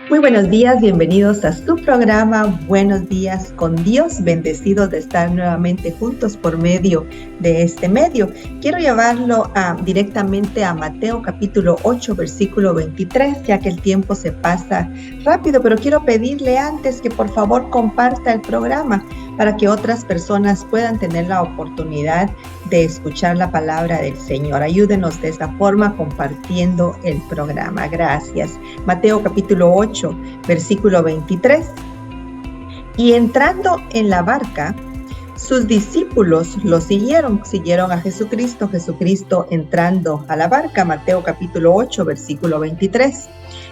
Muy buenos días, bienvenidos a su programa Buenos Días con Dios, bendecidos de estar nuevamente juntos por medio de este medio. Quiero llevarlo directamente a Mateo capítulo 8, versículo 23, ya que el tiempo se pasa rápido, pero quiero pedirle antes que por favor comparta el programa para que otras personas puedan tener la oportunidad de escuchar la palabra del Señor. Ayúdenos de esta forma compartiendo el programa. Gracias. Mateo capítulo 8, versículo 23. Y entrando en la barca, sus discípulos lo siguieron a Jesucristo. Jesucristo entrando a la barca, Mateo capítulo 8, versículo 23.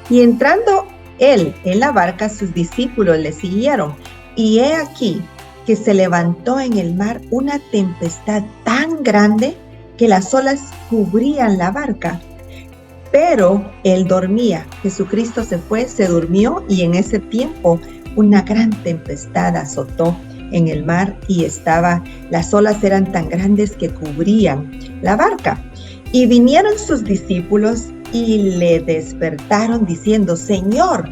Y entrando él en la barca, sus discípulos le siguieron. Y he aquí que se levantó en el mar una tempestad tan grande que las olas cubrían la barca. Pero él dormía. Jesucristo se fue, se durmió, y en ese tiempo una gran tempestad azotó en el mar y las olas eran tan grandes que cubrían la barca. Y vinieron sus discípulos y le despertaron diciendo: Señor,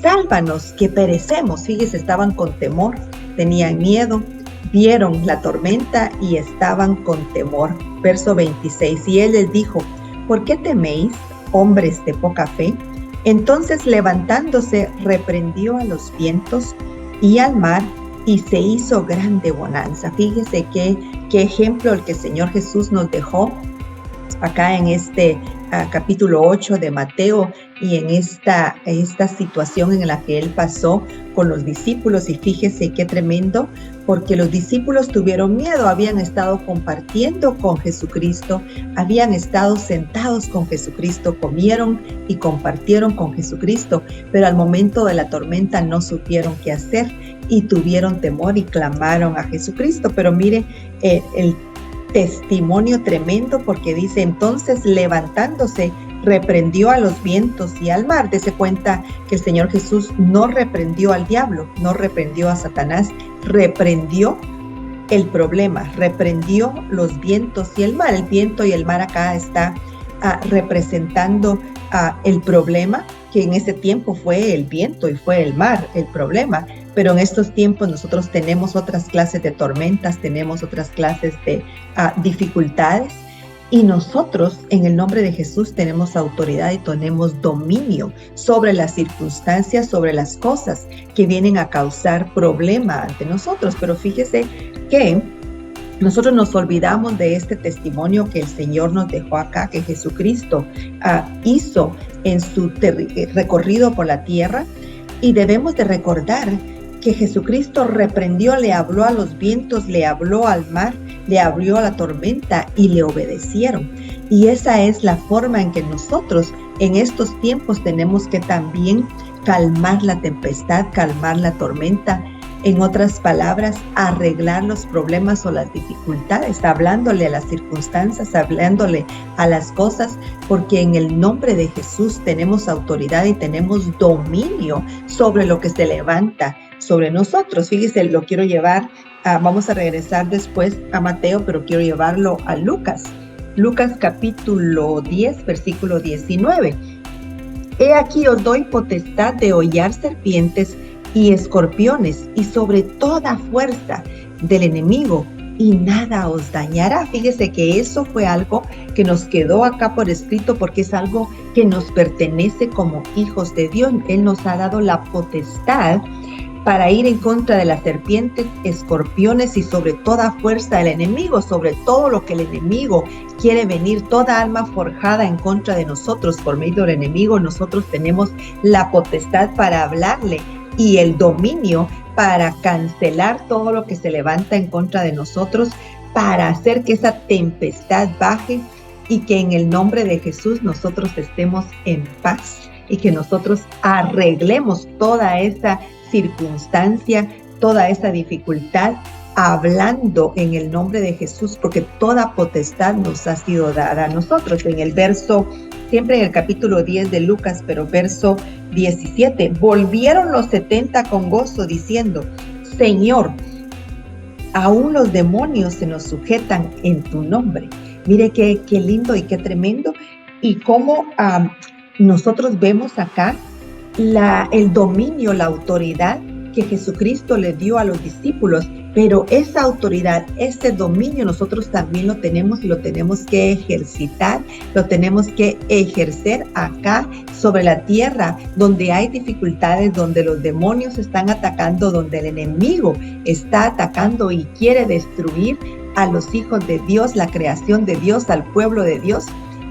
sálvanos, que perecemos. Fíjese, estaban con temor, tenían miedo, vieron la tormenta y estaban con temor. Verso 26, y él les dijo: ¿por qué teméis, hombres de poca fe? Entonces levantándose, reprendió a los vientos y al mar, y se hizo grande bonanza. Fíjese qué ejemplo el que el Señor Jesús nos dejó acá en este capítulo 8 de Mateo, y en esta situación en la que él pasó con los discípulos. Y fíjese qué tremendo, porque los discípulos tuvieron miedo, habían estado compartiendo con Jesucristo, habían estado sentados con Jesucristo, comieron y compartieron con Jesucristo, pero al momento de la tormenta no supieron qué hacer y tuvieron temor y clamaron a Jesucristo. Pero mire el testimonio tremendo, porque dice: entonces levantándose, reprendió a los vientos y al mar. Dese cuenta que el Señor Jesús no reprendió al diablo, no reprendió a Satanás, reprendió el problema, reprendió los vientos y el mar. El viento y el mar acá está representando el problema, que en ese tiempo fue el viento y fue el mar el problema. Pero en estos tiempos nosotros tenemos otras clases de tormentas, tenemos otras clases de dificultades, y nosotros en el nombre de Jesús tenemos autoridad y tenemos dominio sobre las circunstancias, sobre las cosas que vienen a causar problema ante nosotros. Pero fíjese que nosotros nos olvidamos de este testimonio que el Señor nos dejó acá, que Jesucristo hizo en su recorrido por la tierra, y debemos de recordar que Jesucristo reprendió, le habló a los vientos, le habló al mar, le habló a la tormenta y le obedecieron. Y esa es la forma en que nosotros en estos tiempos tenemos que también calmar la tempestad, calmar la tormenta. En otras palabras, arreglar los problemas o las dificultades, hablándole a las circunstancias, hablándole a las cosas, porque en el nombre de Jesús tenemos autoridad y tenemos dominio sobre lo que se levanta sobre nosotros. Fíjese, lo quiero llevar, vamos a regresar después a Mateo, pero quiero llevarlo a Lucas. Lucas capítulo 10, versículo 19. He aquí os doy potestad de hollar serpientes y escorpiones, y sobre toda fuerza del enemigo, y nada os dañará. Fíjese que eso fue algo que nos quedó acá por escrito, porque es algo que nos pertenece como hijos de Dios. Él nos ha dado la potestad para ir en contra de las serpientes, escorpiones y sobre toda fuerza del enemigo, sobre todo lo que el enemigo quiere venir, toda alma forjada en contra de nosotros por medio del enemigo. Nosotros tenemos la potestad para hablarle y el dominio para cancelar todo lo que se levanta en contra de nosotros, para hacer que esa tempestad baje y que en el nombre de Jesús nosotros estemos en paz y que nosotros arreglemos toda esa circunstancia, toda esa dificultad, hablando en el nombre de Jesús, porque toda potestad nos ha sido dada a nosotros. En el verso, siempre en el capítulo 10 de Lucas, pero verso 17, volvieron los 70 con gozo diciendo: Señor, aún los demonios se nos sujetan en tu nombre. Mire qué lindo y qué tremendo, y cómo nosotros vemos acá el dominio, la autoridad que Jesucristo le dio a los discípulos, pero esa autoridad, ese dominio nosotros también lo tenemos y lo tenemos que ejercitar, lo tenemos que ejercer acá sobre la tierra, donde hay dificultades, donde los demonios están atacando, donde el enemigo está atacando y quiere destruir a los hijos de Dios, la creación de Dios, al pueblo de Dios.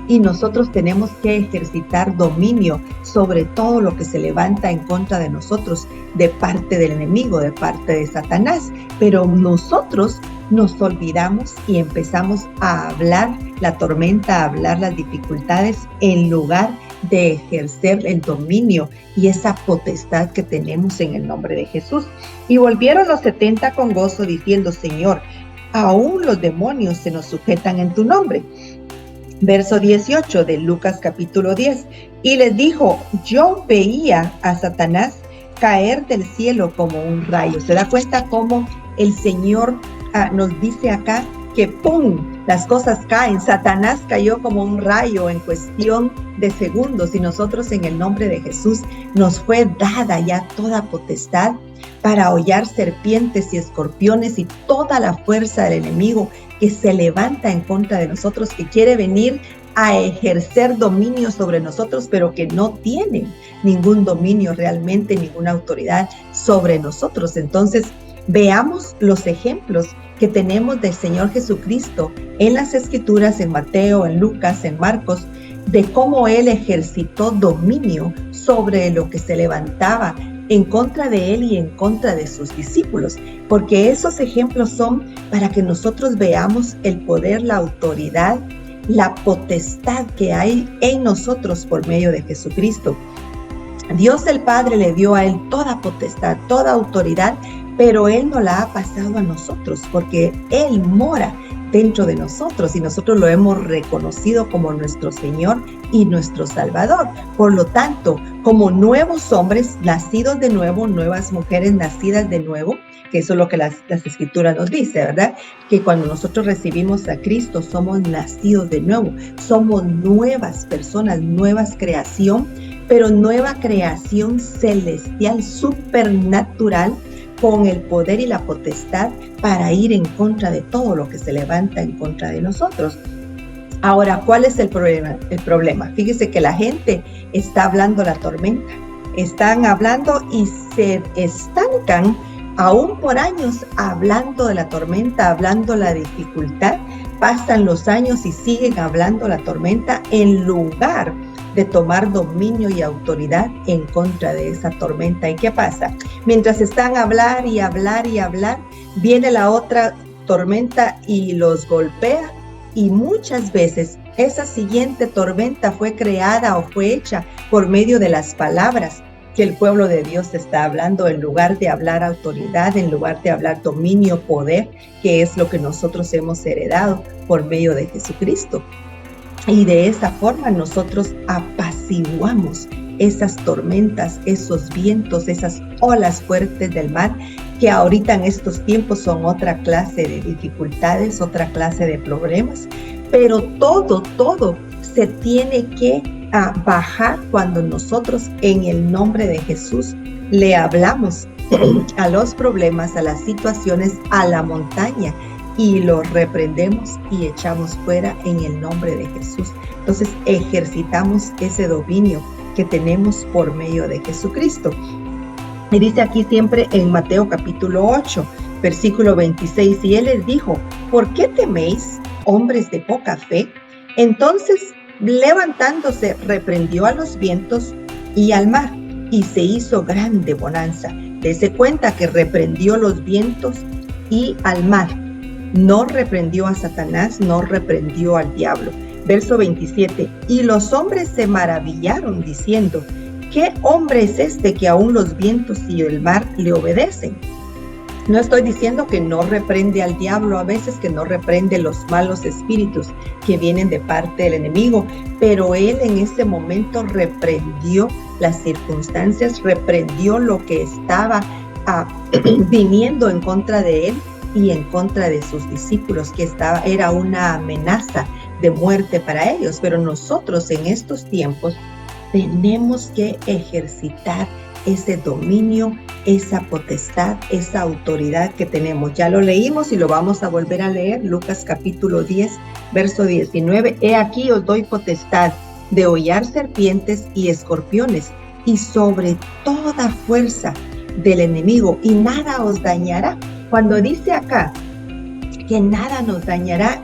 Y nosotros tenemos que ejercitar dominio sobre todo lo que se levanta en contra de nosotros de parte del enemigo, de parte de Satanás. Pero nosotros nos olvidamos y empezamos a hablar la tormenta, a hablar las dificultades en lugar de ejercer el dominio y esa potestad que tenemos en el nombre de Jesús. Y volvieron los 70 con gozo diciendo: Señor, aún los demonios se nos sujetan en tu nombre. Verso 18 de Lucas capítulo 10. Y les dijo: yo veía a Satanás caer del cielo como un rayo. ¿Se da cuenta cómo el Señor nos dice acá que ¡pum!, las cosas caen? Satanás cayó como un rayo en cuestión de segundos, y nosotros en el nombre de Jesús nos fue dada ya toda potestad para hollar serpientes y escorpiones y toda la fuerza del enemigo que se levanta en contra de nosotros, que quiere venir a ejercer dominio sobre nosotros, pero que no tiene ningún dominio realmente, ninguna autoridad sobre nosotros. Entonces, veamos los ejemplos que tenemos del Señor Jesucristo en las Escrituras, en Mateo, en Lucas, en Marcos, de cómo Él ejercitó dominio sobre lo que se levantaba en contra de Él y en contra de sus discípulos, porque esos ejemplos son para que nosotros veamos el poder, la autoridad, la potestad que hay en nosotros por medio de Jesucristo. Dios el Padre le dio a Él toda potestad, toda autoridad, pero Él no la ha pasado a nosotros, porque Él mora dentro de nosotros y nosotros lo hemos reconocido como nuestro Señor y nuestro Salvador. Por lo tanto, como nuevos hombres nacidos de nuevo, nuevas mujeres nacidas de nuevo, que eso es lo que las Escrituras nos dice, ¿verdad? Que cuando nosotros recibimos a Cristo somos nacidos de nuevo, somos nuevas personas, nuevas creación, pero nueva creación celestial, supernatural, con el poder y la potestad para ir en contra de todo lo que se levanta en contra de nosotros. Ahora, ¿cuál es el problema? Fíjese que la gente está hablando la tormenta, están hablando y se estancan aún por años hablando de la tormenta, hablando la dificultad. Pasan los años y siguen hablando la tormenta en lugar de tomar dominio y autoridad en contra de esa tormenta. ¿Y qué pasa? Mientras están a hablar y hablar y hablar, viene la otra tormenta y los golpea, y muchas veces esa siguiente tormenta fue creada o fue hecha por medio de las palabras que el pueblo de Dios está hablando, en lugar de hablar autoridad, en lugar de hablar dominio, poder, que es lo que nosotros hemos heredado por medio de Jesucristo. Y de esa forma nosotros apaciguamos esas tormentas, esos vientos, esas olas fuertes del mar, que ahorita en estos tiempos son otra clase de dificultades, otra clase de problemas. Pero todo se tiene que bajar cuando nosotros en el nombre de Jesús le hablamos a los problemas, a las situaciones, a la montaña, y los reprendemos y echamos fuera en el nombre de Jesús. Entonces ejercitamos ese dominio que tenemos por medio de Jesucristo. Y dice aquí siempre en Mateo capítulo 8, versículo 26, y Él les dijo: ¿por qué teméis, hombres de poca fe? Entonces, levantándose, reprendió a los vientos y al mar, y se hizo grande bonanza. Dese cuenta que reprendió los vientos y al mar. No reprendió a Satanás, no reprendió al diablo. Verso 27, y los hombres se maravillaron diciendo: ¿qué hombre es este que aún los vientos y el mar le obedecen? No estoy diciendo que no reprende al diablo a veces, que no reprende los malos espíritus que vienen de parte del enemigo, pero él en ese momento reprendió las circunstancias, reprendió lo que estaba viniendo en contra de él y en contra de sus discípulos, que era una amenaza de muerte para ellos. Pero nosotros en estos tiempos tenemos que ejercitar ese dominio, esa potestad, esa autoridad que tenemos. Ya lo leímos y lo vamos a volver a leer. Lucas capítulo 10, verso 19. He aquí os doy potestad de hollar serpientes y escorpiones y sobre toda fuerza del enemigo, y nada os dañará. Cuando dice acá que nada nos dañará,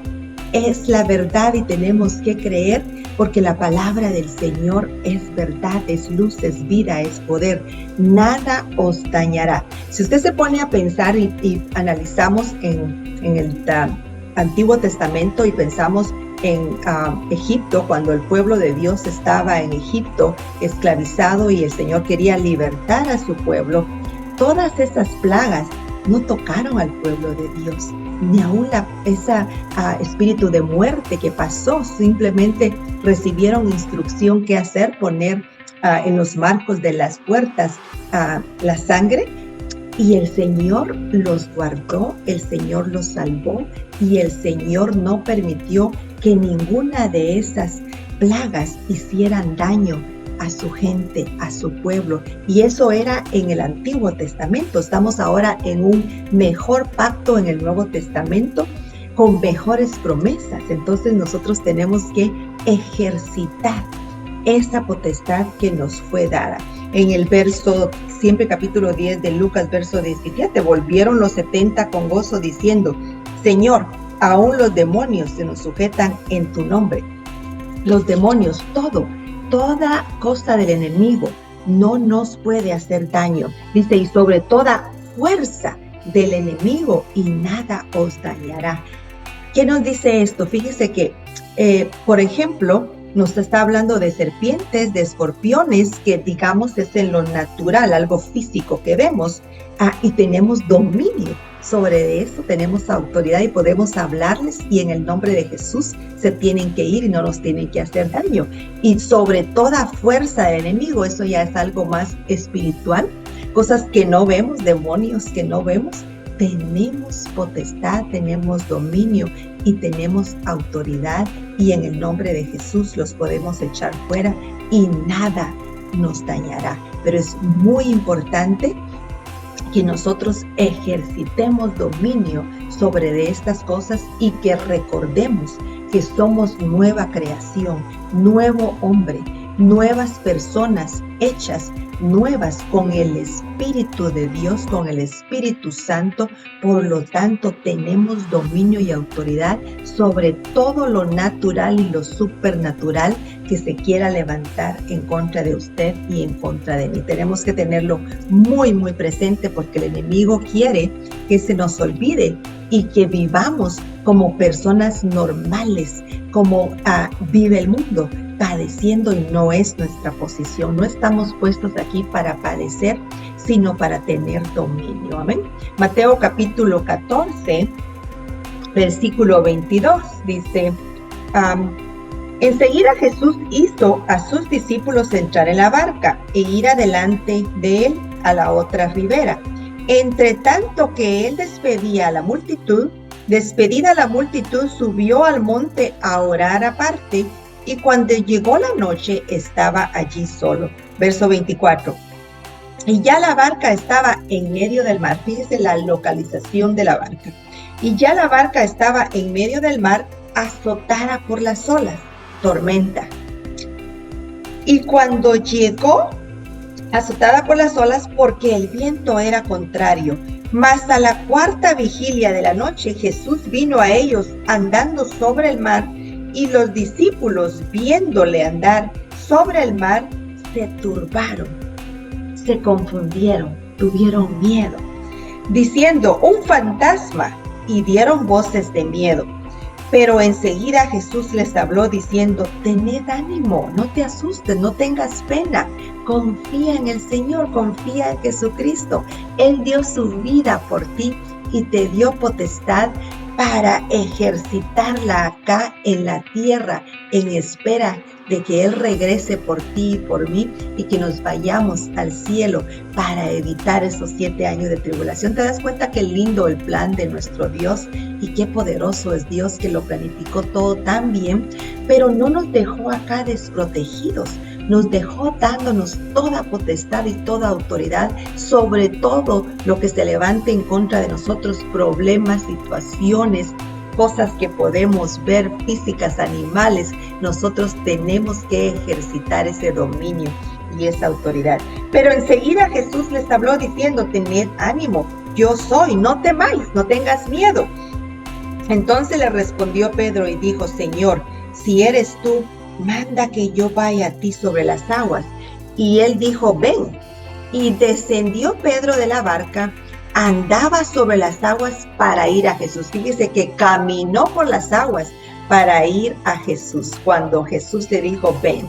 es la verdad y tenemos que creer, porque la palabra del Señor es verdad, es luz, es vida, es poder. Nada os dañará. Si usted se pone a pensar y analizamos en el Antiguo Testamento y pensamos en Egipto, cuando el pueblo de Dios estaba en Egipto esclavizado y el Señor quería libertar a su pueblo, todas esas plagas no tocaron al pueblo de Dios, ni aún ese espíritu de muerte que pasó. Simplemente recibieron instrucción qué hacer, poner en los marcos de las puertas la sangre, y el Señor los guardó, el Señor los salvó, y el Señor no permitió que ninguna de esas plagas hicieran daño a su gente, a su pueblo. Y eso era en el Antiguo Testamento. Estamos ahora en un mejor pacto en el Nuevo Testamento, con mejores promesas. Entonces nosotros tenemos que ejercitar esa potestad que nos fue dada. En el verso, siempre capítulo 10 de Lucas, verso 17, volvieron los 70 con gozo diciendo: Señor, aún los demonios se nos sujetan en tu nombre. Los demonios, toda cosa del enemigo no nos puede hacer daño. Dice, y sobre toda fuerza del enemigo, y nada os dañará. ¿Qué nos dice esto? Fíjese que, por ejemplo, nos está hablando de serpientes, de escorpiones, que digamos es en lo natural, algo físico que vemos, y tenemos dominio sobre eso, tenemos autoridad y podemos hablarles, y en el nombre de Jesús se tienen que ir y no nos tienen que hacer daño. Y sobre toda fuerza del enemigo, eso ya es algo más espiritual, cosas que no vemos, demonios que no vemos. Tenemos potestad, tenemos dominio y tenemos autoridad, y en el nombre de Jesús los podemos echar fuera y nada nos dañará. Pero es muy importante que nosotros ejercitemos dominio sobre de estas cosas y que recordemos que somos nueva creación, nuevo hombre, nuevas personas hechas nuevas con el Espíritu de Dios, con el Espíritu Santo. Por lo tanto, tenemos dominio y autoridad sobre todo lo natural y lo supernatural que se quiera levantar en contra de usted y en contra de mí. Tenemos que tenerlo muy, muy presente, porque el enemigo quiere que se nos olvide y que vivamos como personas normales, como vive el mundo, padeciendo, y no es nuestra posición. No estamos puestos aquí para padecer, sino para tener dominio. Amén. Mateo capítulo 14, versículo 22, dice, enseguida Jesús hizo a sus discípulos entrar en la barca e ir adelante de él a la otra ribera. Entre tanto que él despedida la multitud, subió al monte a orar aparte, y cuando llegó la noche estaba allí solo. Verso 24. Y ya la barca estaba en medio del mar. Fíjese la localización de la barca. Y ya la barca estaba en medio del mar, azotada por las olas, tormenta. Y cuando llegó, azotada por las olas, porque el viento era contrario. Mas a la cuarta vigilia de la noche, Jesús vino a ellos andando sobre el mar, y los discípulos, viéndole andar sobre el mar, se turbaron, se confundieron, tuvieron miedo, diciendo: un fantasma, y dieron voces de miedo. Pero enseguida Jesús les habló diciendo: tened ánimo, no te asustes, no tengas pena, confía en el Señor, confía en Jesucristo. Él dio su vida por ti y te dio potestad para ejercitarla acá en la tierra, en espera de que Él regrese por ti y por mí, y que nos vayamos al cielo para evitar esos 7 años de tribulación. ¿Te das cuenta qué lindo el plan de nuestro Dios y qué poderoso es Dios, que lo planificó todo tan bien, pero no nos dejó acá desprotegidos? nos dejó dándonos toda potestad y toda autoridad sobre todo lo que se levante en contra de nosotros, problemas, situaciones, cosas que podemos ver, físicas, animales. Nosotros tenemos que ejercitar ese dominio y esa autoridad. Pero enseguida Jesús les habló diciendo: tened ánimo, yo soy, no temáis, no tengas miedo. Entonces le respondió Pedro y dijo: Señor, si eres tú, manda que yo vaya a ti sobre las aguas. Y él dijo: ven. Y descendió Pedro de la barca, andaba sobre las aguas para ir a Jesús. Fíjese que caminó por las aguas para ir a Jesús, cuando Jesús le dijo: ven.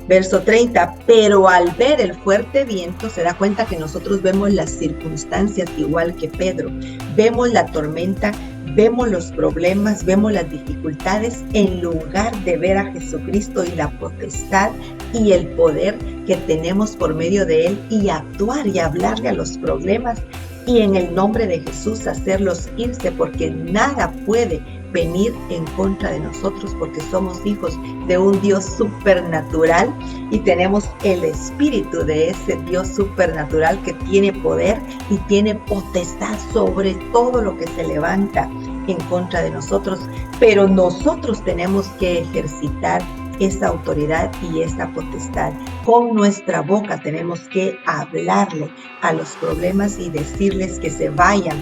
Verso 30, pero al ver el fuerte viento, se da cuenta que nosotros vemos las circunstancias igual que Pedro. Vemos la tormenta, vemos los problemas, vemos las dificultades, en lugar de ver a Jesucristo y la potestad y el poder que tenemos por medio de Él, y actuar y hablarle a los problemas, y en el nombre de Jesús hacerlos irse, porque nada puede venir en contra de nosotros, porque somos hijos de un Dios supernatural y tenemos el espíritu de ese Dios supernatural que tiene poder y tiene potestad sobre todo lo que se levanta en contra de nosotros. Pero nosotros tenemos que ejercitar esa autoridad y esa potestad. Con nuestra boca tenemos que hablarle a los problemas y decirles que se vayan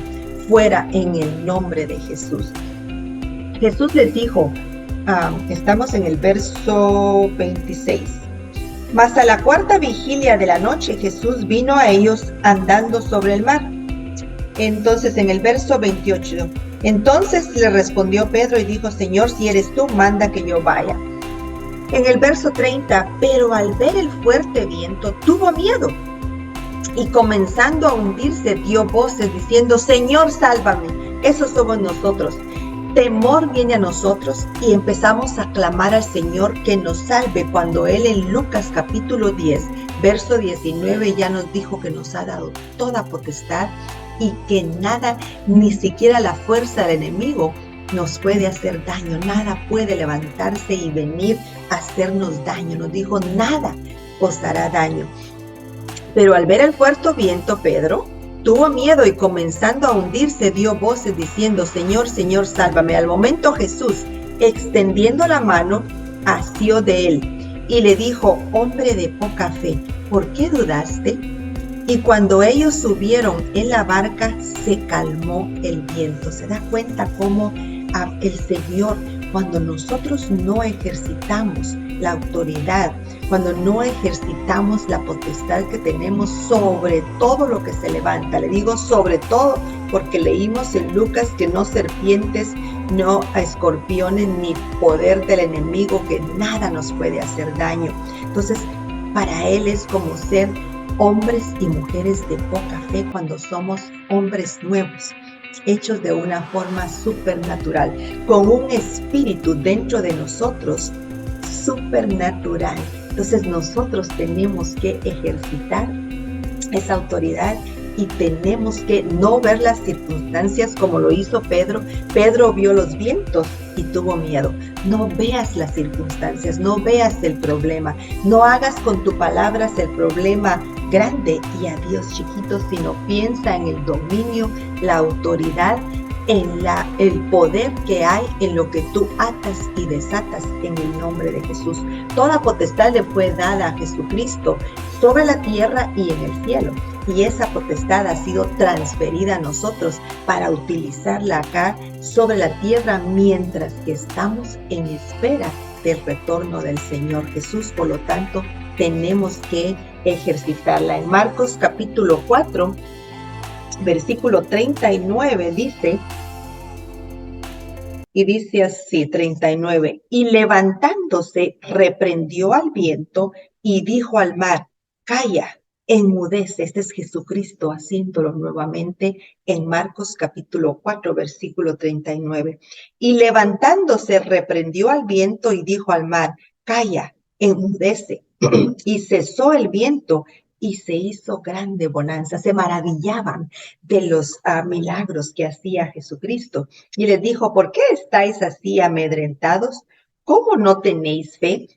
fuera en el nombre de Jesús. Jesús les dijo, estamos en el verso 26, mas a la cuarta vigilia de la noche Jesús vino a ellos andando sobre el mar. Entonces en el verso 28, entonces le respondió Pedro y dijo: Señor, si eres tú, manda que yo vaya. En el verso 30, pero al ver el fuerte viento tuvo miedo, y comenzando a hundirse dio voces diciendo: Señor, sálvame. Esos somos nosotros. Temor viene a nosotros y empezamos a clamar al Señor que nos salve, cuando Él en Lucas capítulo 10, verso 19 ya nos dijo que nos ha dado toda potestad y que nada, ni siquiera la fuerza del enemigo, nos puede hacer daño. Nada puede levantarse y venir a hacernos daño. Nos dijo: nada os hará daño. Pero al ver el fuerte viento, Pedro tuvo miedo y comenzando a hundirse dio voces diciendo: Señor, Señor, sálvame. Al momento Jesús, extendiendo la mano, asió de él y le dijo: hombre de poca fe, ¿por qué dudaste? Y cuando ellos subieron en la barca, se calmó el viento. ¿Se da cuenta cómo el Señor, cuando nosotros no ejercitamos la autoridad, cuando no ejercitamos la potestad que tenemos sobre todo lo que se levanta? Le digo sobre todo porque leímos en Lucas que no serpientes, no escorpiones, ni poder del enemigo, que nada nos puede hacer daño. Entonces, para Él es como ser hombres y mujeres de poca fe cuando somos hombres nuevos, hechos de una forma supernatural, con un espíritu dentro de nosotros supernatural. Entonces nosotros tenemos que ejercitar esa autoridad y tenemos que no ver las circunstancias como lo hizo Pedro. Pedro vio los vientos y tuvo miedo. No veas las circunstancias, no veas el problema, no hagas con tus palabras el problema grande y a Dios chiquito, sino piensa en el dominio, la autoridad, en el poder que hay en lo que tú atas y desatas en el nombre de Jesús. Toda potestad le fue dada a Jesucristo sobre la tierra y en el cielo. Y esa potestad ha sido transferida a nosotros para utilizarla acá sobre la tierra mientras que estamos en espera del retorno del Señor Jesús. Por lo tanto, tenemos que ejercitarla. En Marcos capítulo 4, versículo 39 dice así, 39, y levantándose reprendió al viento y dijo al mar: calla, enmudece. Este es Jesucristo haciéndolo nuevamente en Marcos capítulo 4, versículo 39. Y levantándose reprendió al viento y dijo al mar: calla, enmudece. Y cesó el viento y se hizo grande bonanza. Se maravillaban de los milagros que hacía Jesucristo. Y les dijo: ¿por qué estáis así amedrentados? ¿Cómo no tenéis fe?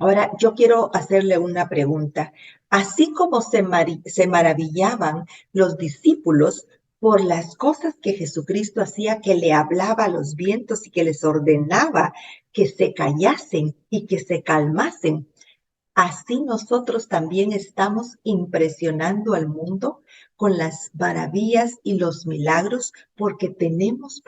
Ahora, yo quiero hacerle una pregunta. Así como se maravillaban los discípulos por las cosas que Jesucristo hacía, que le hablaba a los vientos y que les ordenaba que se callasen y que se calmasen, así nosotros también estamos impresionando al mundo con las maravillas y los milagros porque tenemos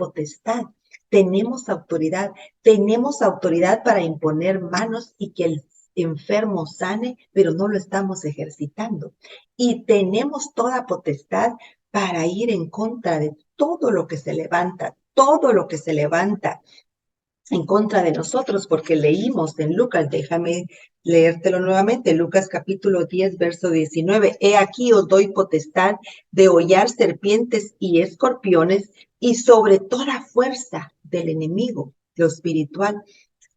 autoridad para imponer manos y que el enfermo sane, pero no lo estamos ejercitando. Y tenemos toda potestad para ir en contra de todo lo que se levanta en contra de nosotros, porque leímos en Lucas, déjame leértelo nuevamente, Lucas capítulo 10, verso 19, he aquí os doy potestad de hollar serpientes y escorpiones y sobre toda fuerza del enemigo, lo espiritual,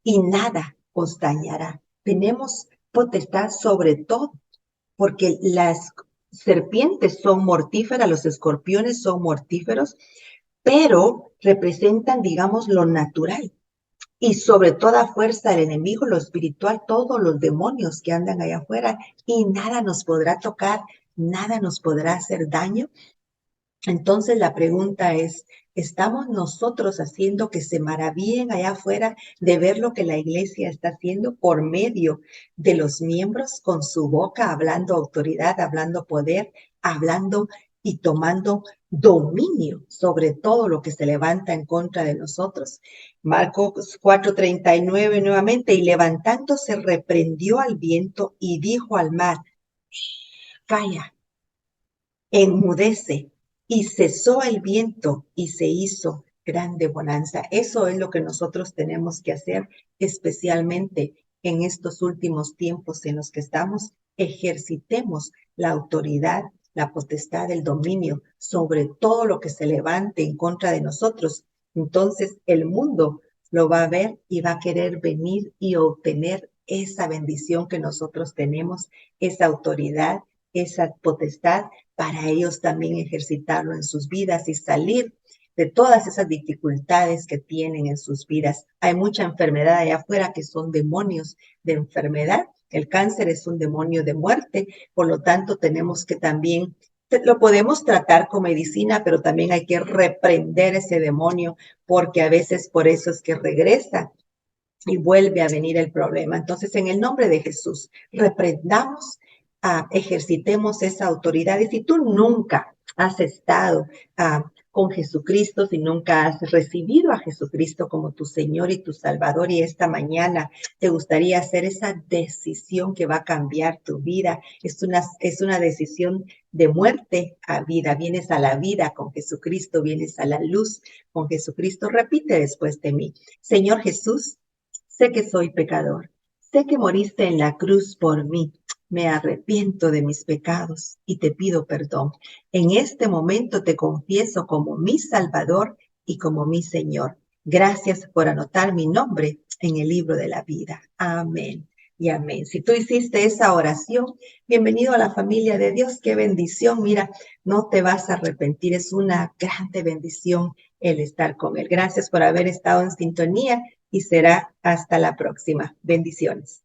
y nada os dañará. Tenemos potestad sobre todo, porque las serpientes son mortíferas, los escorpiones son mortíferos, pero representan, digamos, lo natural y sobre toda fuerza del enemigo, lo espiritual, todos los demonios que andan allá afuera, y nada nos podrá tocar, nada nos podrá hacer daño. Entonces la pregunta es, ¿estamos nosotros haciendo que se maravillen allá afuera de ver lo que la iglesia está haciendo por medio de los miembros con su boca, hablando autoridad, hablando poder, hablando y tomando dominio sobre todo lo que se levanta en contra de nosotros? Marcos 4:39 nuevamente, y levantándose reprendió al viento y dijo al mar, calla, enmudece, y cesó el viento y se hizo grande bonanza. Eso es lo que nosotros tenemos que hacer, especialmente en estos últimos tiempos en los que estamos. Ejercitemos la autoridad, la potestad, el dominio sobre todo lo que se levante en contra de nosotros. Entonces el mundo lo va a ver y va a querer venir y obtener esa bendición que nosotros tenemos, esa autoridad, esa potestad, para ellos también ejercitarlo en sus vidas y salir de todas esas dificultades que tienen en sus vidas. Hay mucha enfermedad allá afuera que son demonios de enfermedad. El cáncer es un demonio de muerte, por lo tanto tenemos que también, lo podemos tratar con medicina, pero también hay que reprender ese demonio porque a veces por eso es que regresa y vuelve a venir el problema. Entonces, en el nombre de Jesús, reprendamos, ejercitemos esa autoridad. Y si tú nunca has estado con Jesucristo, si nunca has recibido a Jesucristo como tu Señor y tu Salvador, y esta mañana te gustaría hacer esa decisión que va a cambiar tu vida, es una decisión de muerte a vida. Vienes a la vida con Jesucristo, vienes a la luz con Jesucristo. Repite después de mí, Señor Jesús, sé que soy pecador, sé que moriste en la cruz por mí. Me arrepiento de mis pecados y te pido perdón. En este momento te confieso como mi Salvador y como mi Señor. Gracias por anotar mi nombre en el libro de la vida. Amén y amén. Si tú hiciste esa oración, bienvenido a la familia de Dios. Qué bendición. Mira, no te vas a arrepentir. Es una grande bendición el estar con Él. Gracias por haber estado en sintonía y será hasta la próxima. Bendiciones.